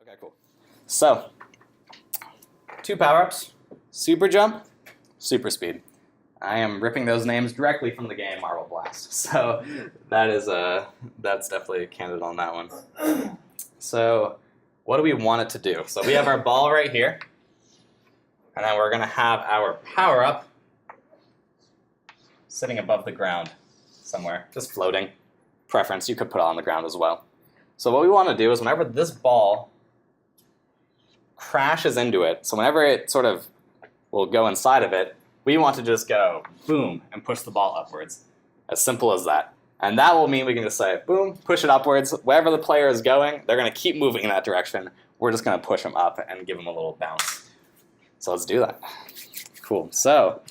Okay, cool. So, 2 power-ups, Super Jump, Super Speed. I am ripping those names directly from the game Marble Blast. So that's definitely a candidate on that one. So what do we want it to do? So we have our ball right here, and then we're going to have our power-up sitting above the ground somewhere, just floating. Preference, you could put it on the ground as well. So what we want to do is whenever this ball crashes into it, so whenever it sort of will go inside of it, we want to just go boom and push the ball upwards. As simple as that. And that will mean we can just say boom, push it upwards. Wherever the player is going, they're going to keep moving in that direction. We're just going to push them up and give them a little bounce. So let's do that. Cool. So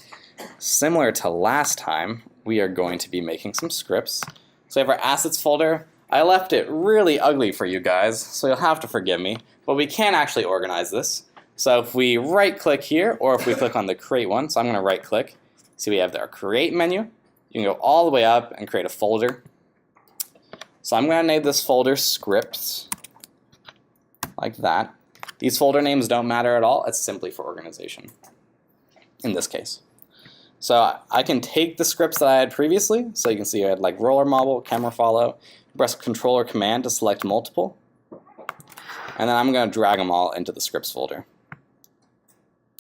similar to last time, we are going to be making some scripts. So we have our assets folder. I left it really ugly for you guys, so you'll have to forgive me. But we can actually organize this. So if we right-click here, or if we click on the Create one, so I'm going to right-click. See, we have our Create menu. You can go all the way up and create a folder. So I'm going to name this folder Scripts, like that. These folder names don't matter at all. It's simply for organization, in this case. So I can take the scripts that I had previously. So you can see I had like roller model, camera follow, press Control or Command to select multiple. And then I'm going to drag them all into the scripts folder.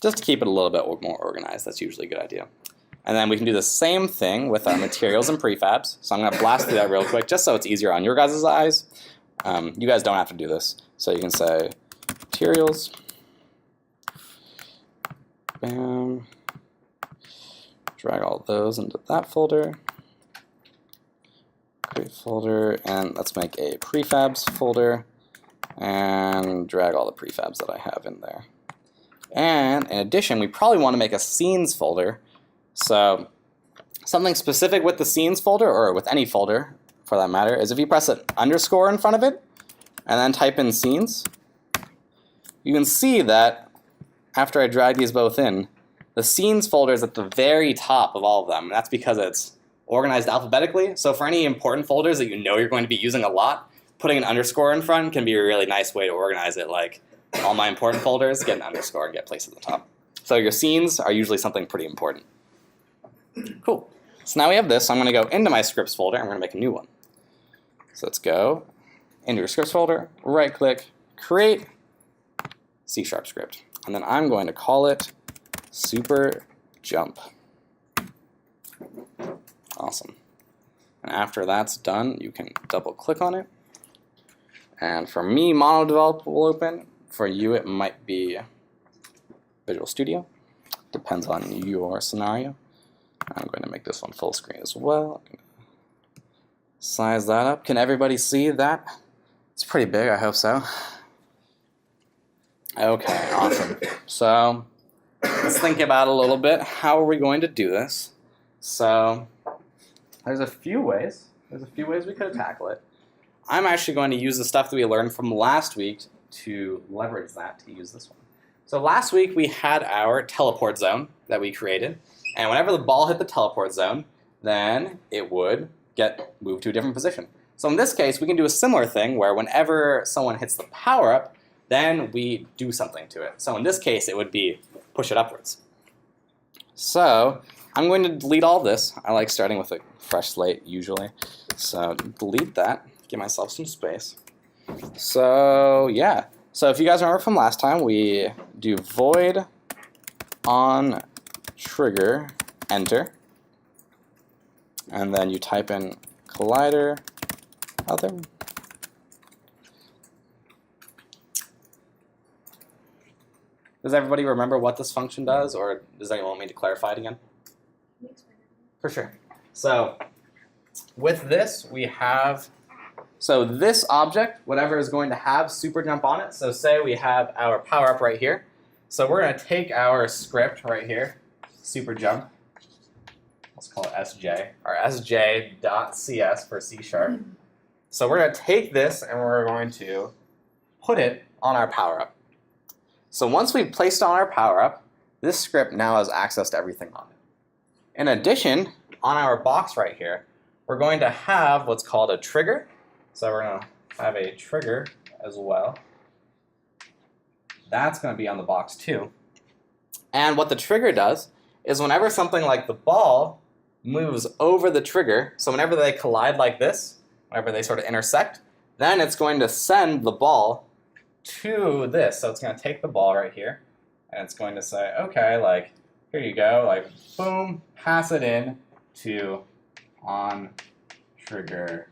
Just to keep it a little bit more organized. That's usually a good idea. And then we can do the same thing with our materials and prefabs. So I'm going to blast through that real quick just so it's easier on your guys' eyes. You guys don't have to do this. So you can say materials. Bam. Drag all those into that folder. Create folder. And let's make a prefabs folder. And drag all the prefabs that I have in there. And in addition, we probably want to make a scenes folder. So something specific with the scenes folder, or with any folder for that matter, is if you press an underscore in front of it and then type in scenes, you can see that after I drag these both in, the scenes folder is at the very top of all of them. And that's because it's organized alphabetically. So for any important folders that you know you're going to be using a lot, putting an underscore in front can be a really nice way to organize it. Like all my important folders get an underscore and get placed at the top. So your scenes are usually something pretty important. Cool. So now we have this. I'm going to go into my scripts folder. I'm going to make a new one. So let's go into your scripts folder, right-click, create C# script. And then I'm going to call it SuperJump. Awesome. And after that's done, you can double-click on it. And for me, MonoDevelop will open. For you, it might be Visual Studio. Depends on your scenario. I'm going to make this one full screen as well. Size that up. Can everybody see that? It's pretty big, I hope so. Okay, awesome. So let's think about it a little bit. How are we going to do this? So there's a few ways. There's a few ways we could tackle it. I'm actually going to use the stuff that we learned from last week to leverage that to use this one. So last week we had our teleport zone that we created, and whenever the ball hit the teleport zone, then it would get moved to a different position. So in this case, we can do a similar thing where whenever someone hits the power-up, then we do something to it. So in this case, it would be push it upwards. So I'm going to delete all this. I like starting with a fresh slate usually. So delete that, give myself some space. So yeah, so if you guys remember from last time, we do void on trigger enter, and then you type in collider other. Does everybody remember what this function does, or does anyone want me to clarify it again? For sure. So with this, we have, so this object, whatever is going to have SuperJump on it, so say we have our power-up right here. So we're going to take our script right here, SuperJump, let's call it SJ, or sj.cs for C#. So we're going to take this and we're going to put it on our power-up. So once we've placed on our power-up, this script now has access to everything on it. In addition, on our box right here, we're going to have what's called a trigger. So we're going to have a trigger as well. that's going to be on the box too. And what the trigger does is whenever something like the ball moves over the trigger, so whenever they collide like this, whenever they sort of intersect, then it's going to send the ball to this. So it's going to take the ball right here, and it's going to say, okay, like, here you go, like, boom, pass it in to on trigger,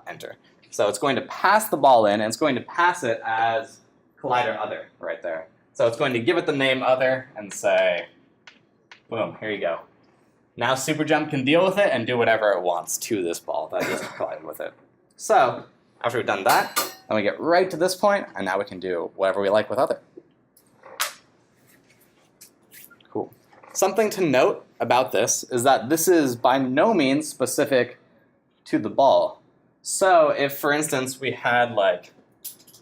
enter. So it's going to pass the ball in, and it's going to pass it as collider other right there. So it's going to give it the name other and say, boom, here you go. Now SuperJump can deal with it and do whatever it wants to this ball that just collided with it. So after we've done that, then we get right to this point, and now we can do whatever we like with other. Cool. Something to note about this is that this is by no means specific to the ball. So if, for instance, we had like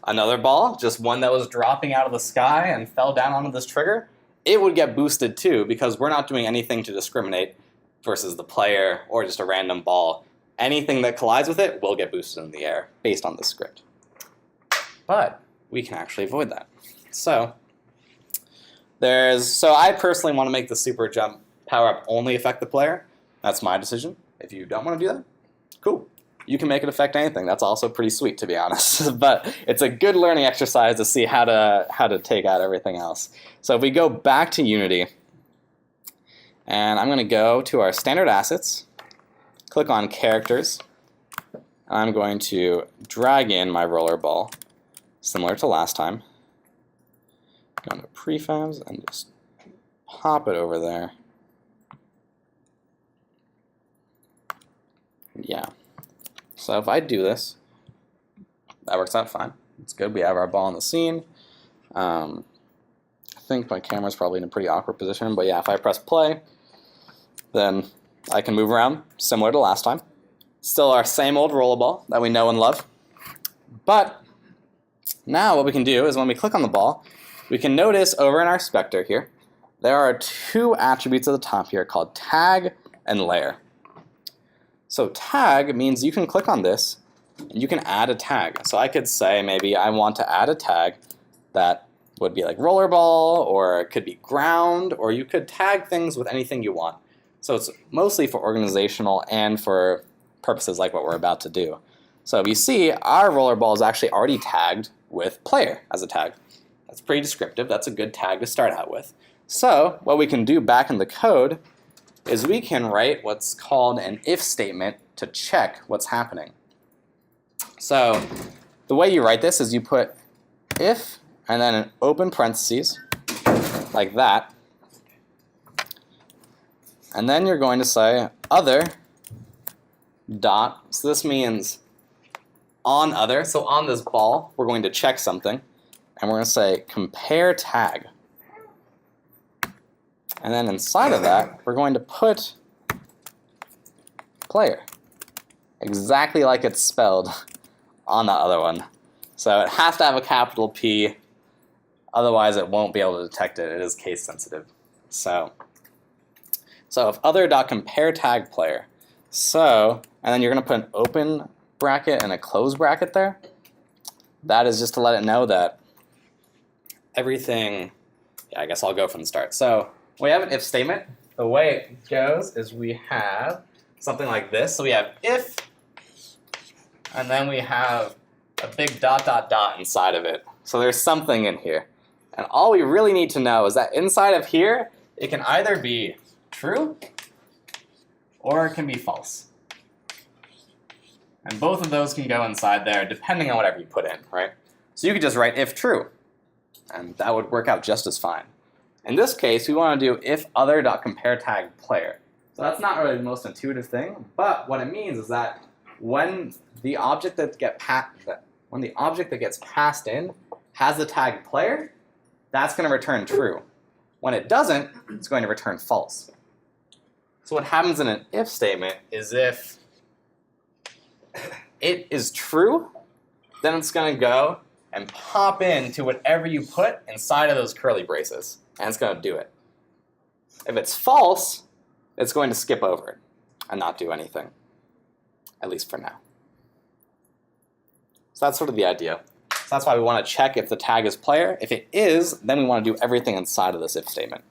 another ball, just one that was dropping out of the sky and fell down onto this trigger, it would get boosted too, because we're not doing anything to discriminate versus the player or just a random ball. Anything that collides with it will get boosted in the air based on the script. But we can actually avoid that. So I personally want to make the SuperJump power-up only affect the player. That's my decision. If you don't want to do that, cool. You can make it affect anything. That's also pretty sweet, to be honest. But it's a good learning exercise to see how to take out everything else. So if we go back to Unity, and I'm going to go to our standard assets, click on characters, and I'm going to drag in my roller ball, similar to last time. Go to prefabs and just pop it over there. Yeah. So if I do this, that works out fine. It's good. We have our ball in the scene. I think my camera's probably in a pretty awkward position, but yeah, if I press play, then I can move around similar to last time. Still our same old rollerball that we know and love. But now what we can do is when we click on the ball, we can notice over in our specter here, there are two attributes at the top here called tag and layer. So tag means you can click on this and you can add a tag. So I could say maybe I want to add a tag that would be like rollerball, or it could be ground, or you could tag things with anything you want. So it's mostly for organizational and for purposes like what we're about to do. So if you see, our rollerball is actually already tagged with player as a tag. That's pretty descriptive. That's a good tag to start out with. So what we can do back in the code is we can write what's called an if statement to check what's happening. So the way you write this is you put if and then an open parentheses like that. And then you're going to say other dot, so this means on other, so on this ball, we're going to check something, and we're going to say compare tag. And then inside of that, we're going to put player, exactly like it's spelled on the other one. So it has to have a capital P, otherwise it won't be able to detect it. It is case sensitive. So if other.compare tag player, and then you're going to put an open bracket and a close bracket there. That is just to let it know that everything, I guess I'll go from the start. So we have an if statement. The way it goes is we have something like this. So we have if, and then we have a big dot, dot, dot inside of it. So there's something in here. And all we really need to know is that inside of here, it can either be true or it can be false. And both of those can go inside there depending on whatever you put in, right? So you could just write if true, and that would work out just as fine. In this case, we want to do if other.compare tag player. So that's not really the most intuitive thing, but what it means is that when the object that gets passed in has the tag player, that's going to return true. When it doesn't, it's going to return false. So what happens in an if statement is if it is true, then it's going to go and pop into whatever you put inside of those curly braces, and it's going to do it. If it's false, it's going to skip over it and not do anything, at least for now. So that's sort of the idea. that's why we want to check if the tag is player. If it is, then we want to do everything inside of this if statement.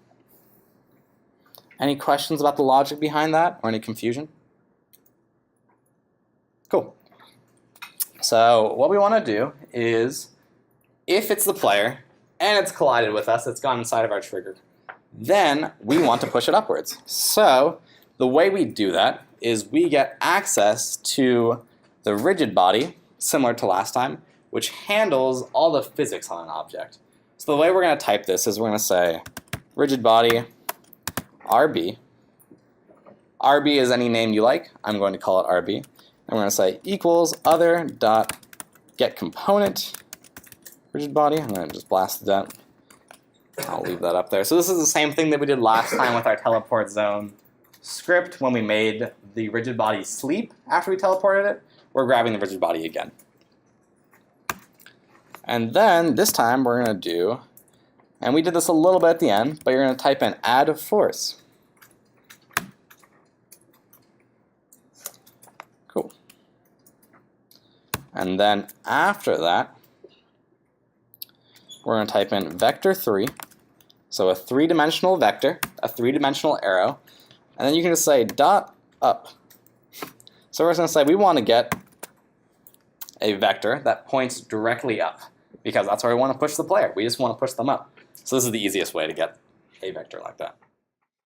Any questions about the logic behind that or any confusion? Cool. So what we want to do is, if it's the player and it's collided with us, it's gone inside of our trigger, then we want to push it upwards. So the way we do that is we get access to the rigid body, similar to last time, which handles all the physics on an object. So the way we're going to type this is we're going to say rigid body RB. RB is any name you like. I'm going to call it RB. And we're going to say equals other dot get component rigid body. I'm going to just blast that. I'll leave that up there. So this is the same thing that we did last time with our teleport zone script when we made the rigid body sleep after we teleported it. We're grabbing the rigid body again. And then this time we're going to do, and we did this a little bit at the end, but you're going to type in add force. Cool. And then after that, we're going to type in vector 3. So a three-dimensional vector, a three-dimensional arrow, and then you can just say dot up. So we're just going to say we want to get a vector that points directly up, because that's where we want to push the player. We just want to push them up. So this is the easiest way to get a vector like that.